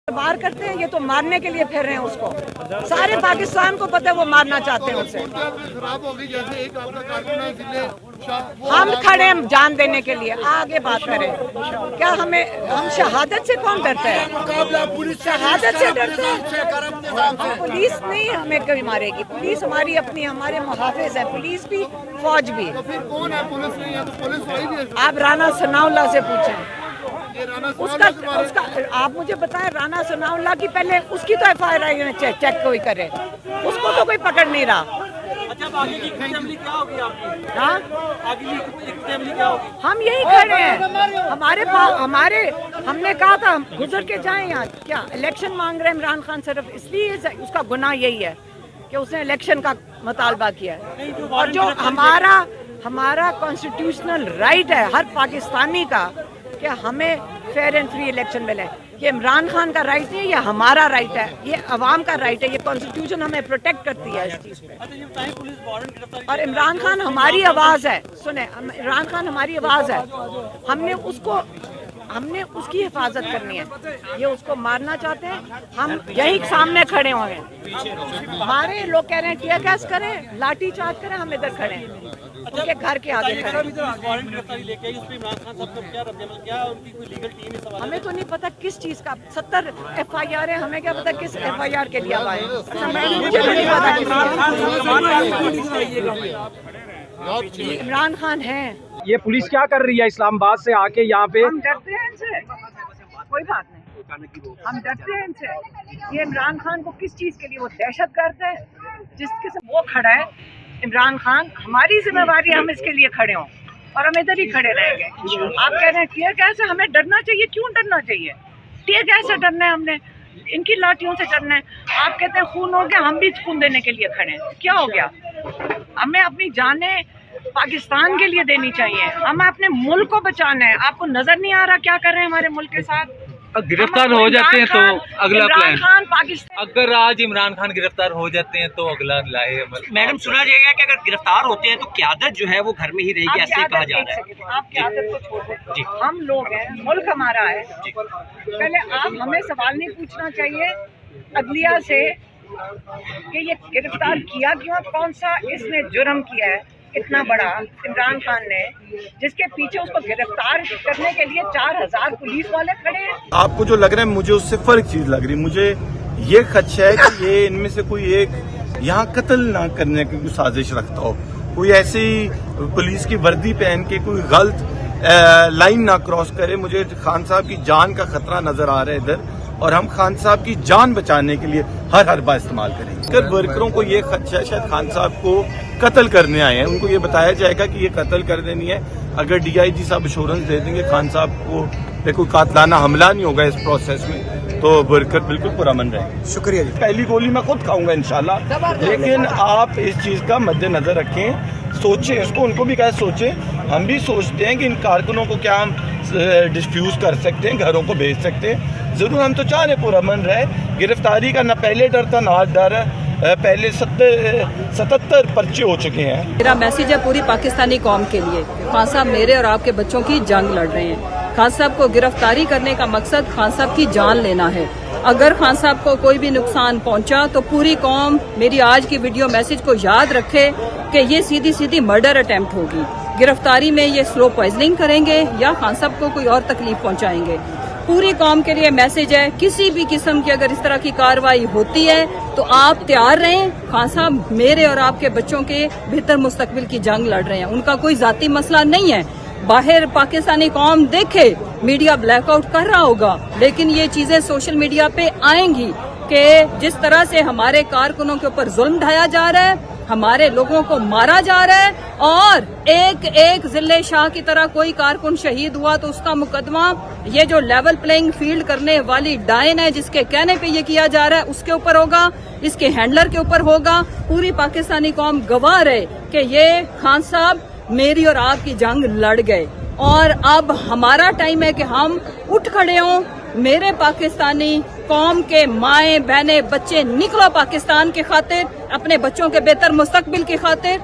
बार करते हैं, ये तो मारने के लिए फिर रहे हैं उसको। सारे पाकिस्तान को पता है वो मारना चाहते हैं उसे। खराब हो गई जैसे एक आपका कारकुन है जिले हम खड़े हैं जान देने के लिए, आगे बात करें। क्या हम शहादत से कौन डरता है? शहादत से डरते हैं? पुलिस नहीं हमें कभी मारेगी। पुलिस हमारी अपनी, हमारे मुहाफिज है, पुलिस भी फौज भी। तो फिर कौन है? पुलिस नहीं है तो पुलिस वही भी है। आप राना सनाउल्लाह से पूछें, ये राना उसका आप मुझे बताएं। राना सनाउल्लाह की पहले उसकी तो FIR चेक कोई करे, उसको तो कोई पकड़ नहीं रहा। अच्छा, आगे की फैमिली क्या होगी आपकी? हाँ, आगे की फैमिली क्या होगी? हम यही खड़े हैं। हमारे हमने कहा था हम गुजर के जाएं यहाँ। क्या इलेक्शन मांग रहे हैं इमरान खान? सिर्फ इसलिए उसका गुनाह यही है कि उसने इलेक्शन का मुतालबा किया है। और जो हमारा कॉन्स्टिट्यूशनल राइट है हर पाकिस्तानी का कि हमें फेयर एंड फ्री इलेक्शन मिले, ये इमरान खान का राइट नहीं है, ये हमारा राइट है, ये अवाम का राइट है। ये कॉन्स्टिट्यूशन हमें प्रोटेक्ट करती है इस चीज़ पे। अच्छा, ये बताएं, पुलिस वारंट गिरफ्तारी और इमरान खान हमारी आवाज़ है। सुने, इमरान खान हमारी आवाज़ है। हमने उसकी हिफाजत करनी है। ये उसको मारना चाहते हैं, हम यही सामने खड़े हुए हैं। हमारे लोग कह रहे हैं टीयर गैस करें, लाठी चार्ज करें, हम इधर खड़े हैं उनके घर के आगे खड़े हैं। वारंट गिरफ्तारी लेके आई, उस पर इमरान खान साहब का क्या रद्द-ए-अमल, क्या उनकी कोई लीगल टीम इस सवाल? हमें तो नहीं पता किस चीज़ का 70 FIR है, हमें क्या पता किस FIR के लिए आए। अच्छा, मुझे भी नहीं पता किसी। इमरान खान है। ये पुलिस क्या कर रही है इस्लामाबाद से आके यहाँ पे? हम डरते हैं इनसे, कोई बात नहीं, हम डरते हैं इनसे। ये इमरान खान को किस चीज़ के लिए वो दहशतगर्द है जिसके से वो खड़ा है इमरान खान। हमारी जिम्मेवारी, हम इसके लिए खड़े हों और हम इधर ही खड़े रहेंगे। आप कह रहे हैं टीयर गैस से हमें डरना चाहिए, क्यों डरना चाहिए? टीयर गैस से डरना है हमने, इनकी लाठियों से डरना है। आप कहते हैं खून हो गया, हम भी खून देने के लिए खड़े हैं। क्या हो गया? हमें अपनी जानें पाकिस्तान के लिए देनी चाहिए, हमें अपने मुल्क को बचाना है। आपको नजर नहीं आ रहा क्या कर रहे हैं हमारे मुल्क के साथ? गिरफ्तार हो जाते हैं तो अगला प्लान। खान पाकिस्तान, अगर आज इमरान खान गिरफ्तार हो जाते हैं तो अगला लाए अमल। मैडम, सुना जाएगा कि अगर गिरफ्तार होते हैं तो क़यादत जो है वो घर में ही रहेगी, ऐसे कहा जा रहा है। आप क़यादत को छोड़ दें, हम लोग हैं, मुल्क हमारा है। पहले आप हमें सवाल नहीं पूछना चाहिए अदलिया से कि ये गिरफ्तार किया क्यों, कौन सा इसने जुर्म किया है इतना बड़ा इमरान खान ने, जिसके पीछे उसको गिरफ्तार करने के लिए 4000 पुलिस वाले खड़े हैं। आपको जो लग रहा है, मुझे उससे फर्क चीज लग रही। मुझे ये खदशा है कि ये इनमें से कोई एक यहाँ कत्ल ना करने की कोई साजिश रखता हो, कोई ऐसी पुलिस की वर्दी पहन के कोई गलत लाइन ना क्रॉस करे। मुझे खान साहब की जान का खतरा नजर आ रहा है इधर, और हम खान साहब की जान बचाने के लिए हर हरबा इस्तेमाल करेंगे। वर्करों को ये खदशा है शायद खान साहब को कत्ल करने आए हैं, उनको ये बताया जाएगा कि ये कत्ल कर देनी है। अगर DIG साहब एश्योरेंस दे देंगे खान साहब को कोई कातलाना हमला नहीं होगा इस प्रोसेस में, तो वर्कर बिल्कुल पुरअमन रहेंगे। शुक्रिया जी। पहली गोली मैं खुद खाऊंगा इंशाल्लाह, लेकिन आप इस चीज का मद्देनजर रखें, सोचें इसको, उनको भी क्या सोचें। हम भी सोचते हैं कि इन कारकुनों को क्या हम डिफ्यूज कर सकते हैं, घरों को भेज सकते हैं। जरूर हम तो चाह रहे पुरअमन रहे। गिरफ्तारी का न पहले डर था ना डर है। पहले 77 पर्चे हो चुके हैं। मेरा मैसेज है पूरी पाकिस्तानी कौम के लिए, खान साहब मेरे और आपके बच्चों की जंग लड़ रहे हैं। खान साहब को गिरफ्तारी करने का मकसद खान साहब की जान लेना है। अगर खान साहब को कोई भी नुकसान पहुंचा तो पूरी कौम मेरी आज की वीडियो मैसेज को याद रखे कि ये सीधी सीधी मर्डर अटेम्प्ट होगी। गिरफ्तारी में ये स्लो पॉइजनिंग करेंगे या खान साहब को कोई और तकलीफ पहुंचाएंगे। पूरी कौम के लिए मैसेज है, किसी भी किस्म की अगर इस तरह की कार्रवाई होती है तो आप तैयार रहें। खान साहब मेरे और आपके बच्चों के बेहतर मुस्तकबिल की जंग लड़ रहे हैं, उनका कोई जाती मसला नहीं है। बाहर पाकिस्तानी कौम देखे मीडिया ब्लैकआउट कर रहा होगा, लेकिन ये चीजें सोशल मीडिया पे आएंगी कि जिस तरह से हमारे कारकुनों के ऊपर जुल्म ढाया जा रहा है, हमारे लोगों को मारा जा रहा है, और एक एक जिले शाह की तरह कोई कारकुन शहीद हुआ तो उसका मुकदमा ये जो लेवल प्लेइंग फील्ड करने वाली डायन है जिसके कहने पे ये किया जा रहा है उसके ऊपर होगा, इसके हैंडलर के ऊपर होगा। पूरी पाकिस्तानी कौम गवाह रहे कि ये खान साहब मेरी और आपकी जंग लड़ गए, और अब हमारा टाइम है कि हम उठ खड़े हों। मेरे पाकिस्तानी कौम के माएं बहनें बच्चे, निकलो पाकिस्तान के खातिर, अपने बच्चों के बेहतर मुस्तकबिल की खातिर।